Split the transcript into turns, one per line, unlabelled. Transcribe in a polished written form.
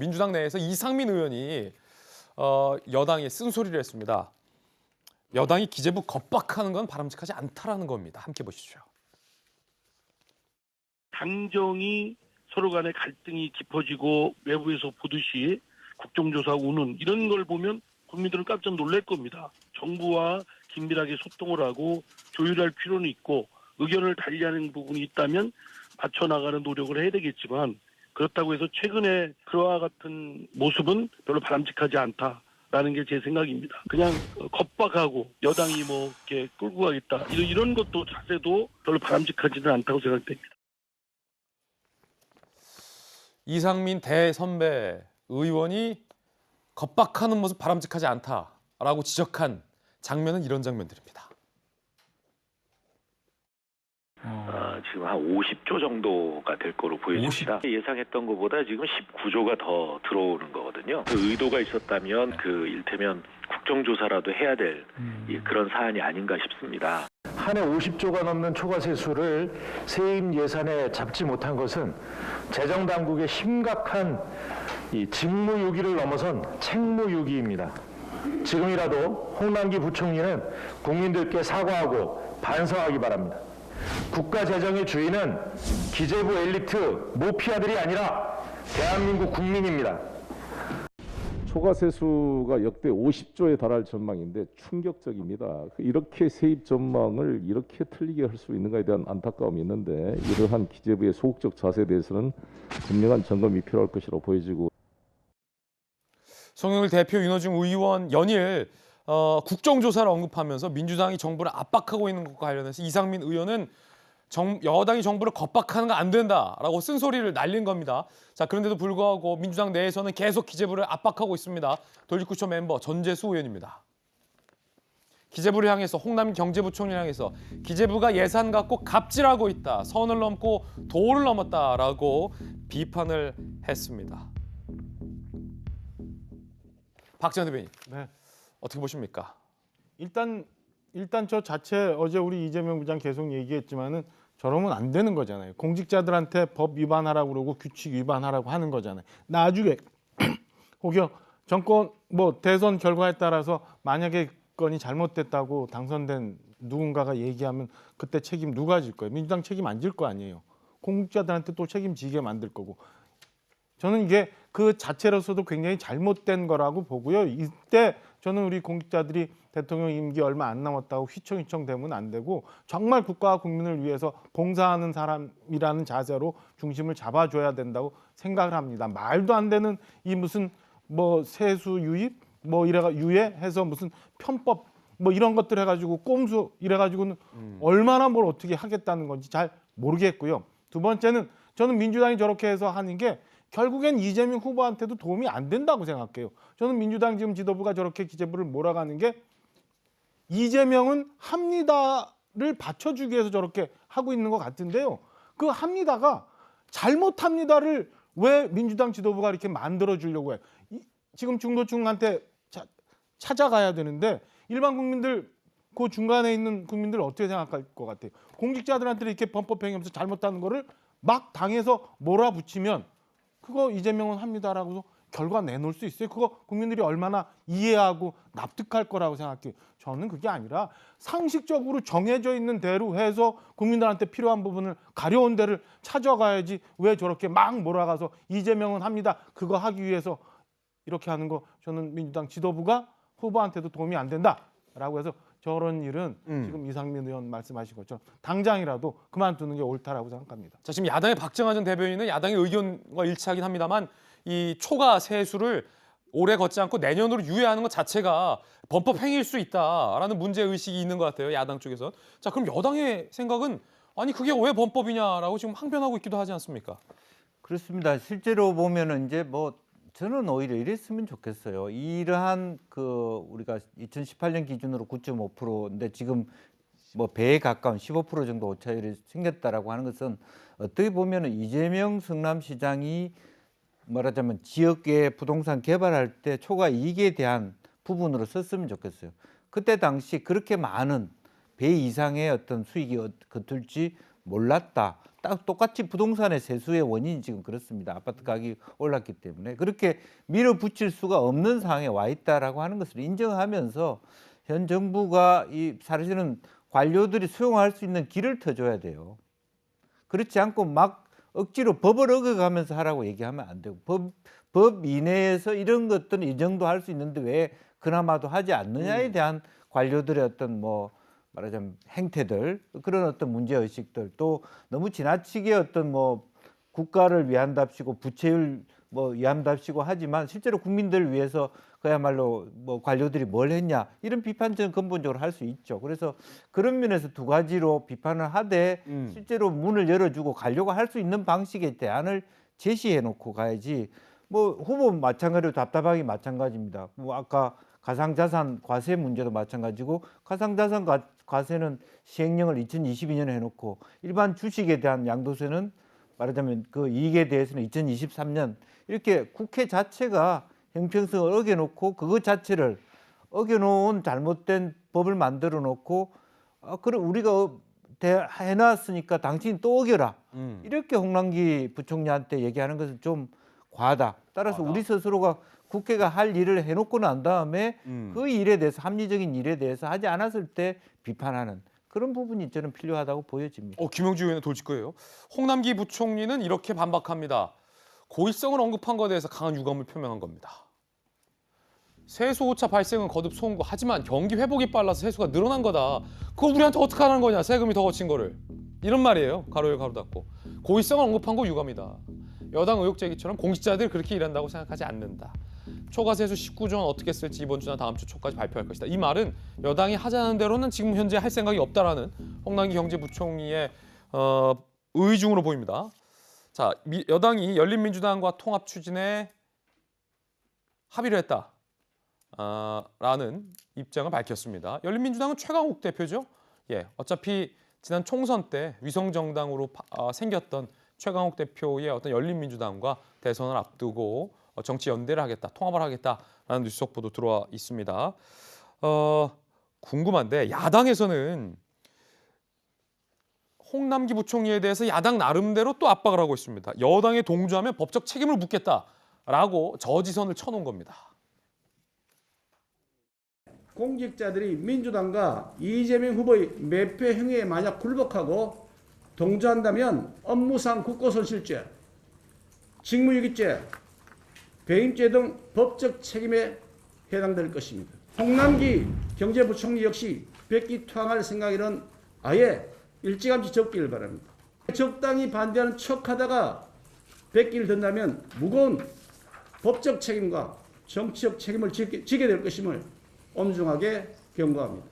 민주당 내에서 이상민 의원이 여당에 쓴소리를 했습니다. 여당이 기재부 겁박하는 건 바람직하지 않다라는 겁니다. 함께 보시죠.
당정이 서로 간의 갈등이 깊어지고 외부에서 보듯이 국정조사 우는 이런 걸 보면 국민들은 깜짝 놀랄 겁니다. 정부와 긴밀하게 소통을 하고 조율할 필요는 있고 의견을 달리하는 부분이 있다면 맞춰나가는 노력을 해야 되겠지만 그렇다고 해서 최근에 그와 같은 모습은 별로 바람직하지 않다라는 게 제 생각입니다. 그냥 겁박하고 여당이 뭐 이렇게 끌고 가겠다 이런 것도 자세도 별로 바람직하지는 않다고 생각됩니다.
이상민 대선배 의원이 겁박하는 모습 바람직하지 않다라고 지적한 장면은 이런 장면들입니다.
지금 한 50조 정도가 될 거로 보여집니다. 예상했던 것보다 지금 19조가 더 들어오는 거거든요. 그 의도가 있었다면 그 일테면 국정조사라도 해야 될 그런 사안이 아닌가 싶습니다.
한 해 50조가 넘는 초과 세수를 세임 예산에 잡지 못한 것은 재정당국의 심각한 직무유기를 넘어선 책무유기입니다. 지금이라도 홍남기 부총리는 국민들께 사과하고 반성하기 바랍니다. 국가 재정의 주인은 기재부 엘리트 모피아들이 아니라 대한민국 국민입니다.
초과세수가 역대 50조에 달할 전망인데 충격적입니다. 이렇게 세입 전망을 이렇게 틀리게 할 수 있는가에 대한 안타까움이 있는데 이러한 기재부의 소극적 자세에 대해서는 분명한 점검이 필요할 것이라고 보여지고.
송영길 대표, 윤호중 의원 연일 국정조사를 언급하면서 민주당이 정부를 압박하고 있는 것과 관련해서 이상민 의원은 여당이 정부를 겁박하는 거 안 된다라고 쓴소리를 날린 겁니다. 자, 그런데도 불구하고 민주당 내에서는 계속 기재부를 압박하고 있습니다. 돌직구쇼 멤버 전재수 의원입니다. 기재부를 향해서 홍남기 경제부총리를 향해서 기재부가 예산 갖고 갑질하고 있다. 선을 넘고 도를 넘었다라고 비판을 했습니다. 박지원 대변인,
네.
어떻게 보십니까?
일단 저 자체 어제 우리 이재명 부장 계속 얘기했지만은 저러면 안 되는 거잖아요. 공직자들한테 법 위반하라고 그러고 규칙 위반하라고 하는 거잖아요. 나중에 혹여 정권 대선 결과에 따라서 만약에 건이 잘못됐다고 당선된 누군가가 얘기하면 그때 책임 누가 질 거예요? 민주당 책임 안 질 거 아니에요. 공직자들한테 또 책임지게 만들 거고. 저는 이게 그 자체로서도 굉장히 잘못된 거라고 보고요. 이때 저는 우리 공직자들이 대통령 임기 얼마 안 남았다고 휘청휘청 대면 안 되고 정말 국가와 국민을 위해서 봉사하는 사람이라는 자세로 중심을 잡아줘야 된다고 생각을 합니다. 말도 안 되는 이 무슨 세수 유입 유예해서 무슨 편법 이런 것들 해가지고 꼼수 이래가지고는 얼마나 뭘 어떻게 하겠다는 건지 잘 모르겠고요. 두 번째는 저는 민주당이 저렇게 해서 하는 게 결국엔 이재명 후보한테도 도움이 안 된다고 생각해요. 저는 민주당 지금 지도부가 저렇게 기재부를 몰아가는 게 이재명은 합니다를 받쳐주기 위해서 저렇게 하고 있는 것 같은데요. 그 합니다가 잘못합니다를 왜 민주당 지도부가 이렇게 만들어주려고 해요. 지금 중도층한테 찾아가야 되는데 일반 국민들 그 중간에 있는 국민들 어떻게 생각할 것 같아요. 공직자들한테 이렇게 범법행위하면서 잘못하는 거를 막 당해서 몰아붙이면 그거 이재명은 합니다라고 결과 내놓을 수 있어요. 그거 국민들이 얼마나 이해하고 납득할 거라고 생각해요. 저는 그게 아니라 상식적으로 정해져 있는 대로 해서 국민들한테 필요한 부분을 가려운 데를 찾아가야지 왜 저렇게 막 몰아가서 이재명은 합니다. 그거 하기 위해서 이렇게 하는 거 저는 민주당 지도부가 후보한테도 도움이 안 된다라고 해서 저런 일은 지금 이상민 의원 말씀하신 것처럼 당장이라도 그만두는 게 옳다라고 생각합니다.
자, 지금 야당의 박정하 전 대변인은 야당의 의견과 일치하긴 합니다만 이 초과 세수를 올해 걷지 않고 내년으로 유예하는 것 자체가 범법 행위일 수 있다라는 문제 의식이 있는 것 같아요. 야당 쪽에서. 자, 그럼 여당의 생각은 아니 그게 왜 범법이냐라고 지금 항변하고 있기도 하지 않습니까?
그렇습니다. 실제로 보면은 이제 저는 오히려 이랬으면 좋겠어요. 이러한 우리가 2018년 기준으로 9.5%인데 지금 배에 가까운 15% 정도 오차율이 생겼다라고 하는 것은 어떻게 보면은 이재명 성남시장이 말하자면 지역의 부동산 개발할 때 초과 이익에 대한 부분으로 썼으면 좋겠어요. 그때 당시 그렇게 많은 배 이상의 어떤 수익이 겉돌지 몰랐다. 딱 똑같이 부동산의 세수의 원인이 지금 그렇습니다. 아파트 가격이 올랐기 때문에 그렇게 밀어붙일 수가 없는 상황에 와 있다라고 하는 것을 인정하면서 현 정부가 이 사실은 관료들이 수용할 수 있는 길을 터줘야 돼요. 그렇지 않고 막 억지로 법을 어겨가면서 하라고 얘기하면 안 되고 법 이내에서 이런 것들은 이 정도 할 수 있는데 왜 그나마도 하지 않느냐에 대한 관료들의 어떤 뭐 말하자면 행태들 그런 어떤 문제 의식들 또 너무 지나치게 어떤 뭐 국가를 위한답시고 부채율 뭐 위한답시고 하지만 실제로 국민들을 위해서 그야말로 뭐 관료들이 뭘 했냐 이런 비판 저는 근본적으로 할 수 있죠. 그래서 그런 면에서 두 가지로 비판을 하되 실제로 문을 열어주고 관료가 할 수 있는 방식의 대안을 제시해 놓고 가야지 뭐 후보 마찬가지로 답답하기 마찬가지입니다. 뭐 아까 가상자산 과세 문제도 마찬가지고 가상자산 과세는 시행령을 2022년에 해놓고 일반 주식에 대한 양도세는 말하자면 그 이익에 대해서는 2023년 이렇게 국회 자체가 형평성을 어겨놓고 그것 자체를 어겨놓은 잘못된 법을 만들어 놓고 그럼 우리가 해놨으니까 당신이 또 어겨라 이렇게 홍남기 부총리한테 얘기하는 것은 좀 과하다. 따라서 우리 스스로가 국회가 할 일을 해놓고 난 다음에 그 일에 대해서 합리적인 일에 대해서 하지 않았을 때 비판하는 그런 부분이 저는 필요하다고 보여집니다.
김영주 의원의 돌직구예요. 홍남기 부총리는 이렇게 반박합니다. 고의성을 언급한 것에 대해서 강한 유감을 표명한 겁니다. 세수 오차 발생은 거듭 송구. 하지만 경기 회복이 빨라서 세수가 늘어난 거다. 그걸 우리한테 어떻게 하라는 거냐. 세금이 더 거친 거를. 이런 말이에요. 가로열 가로 닫고. 고의성을 언급한 거 유감이다. 여당 의혹 제기처럼 공직자들이 그렇게 일한다고 생각하지 않는다. 초과세수 19조 원 어떻게 쓸지 이번 주나 다음 주 초까지 발표할 것이다. 이 말은 여당이 하자는 대로는 지금 현재 할 생각이 없다라는 홍남기 경제부총리의 의중으로 보입니다. 자, 여당이 열린민주당과 통합 추진에 합의를 했다. 라는 입장을 밝혔습니다. 열린민주당은 최강욱 대표죠. 어차피 지난 총선 때 위성정당으로 생겼던 최강욱 대표의 어떤 열린민주당과 대선을 앞두고 정치 연대를 하겠다, 통합을 하겠다라는 뉴스 속보도 들어와 있습니다. 궁금한데 야당에서는 홍남기 부총리에 대해서 야당 나름대로 또 압박을 하고 있습니다. 여당에 동조하면 법적 책임을 묻겠다라고 저지선을 쳐놓은 겁니다.
공직자들이 민주당과 이재명 후보의 매표 행위에 만약 굴복하고 동조한다면 업무상 국고손실죄, 직무유기죄, 배임죄 등 법적 책임에 해당될 것입니다. 홍남기 경제부총리 역시 백기 투항할 생각에는 아예 일찌감치 접기를 바랍니다. 적당히 반대하는 척하다가 백기를 든다면 무거운 법적 책임과 정치적 책임을 지게 될 것임을 엄중하게 경고합니다.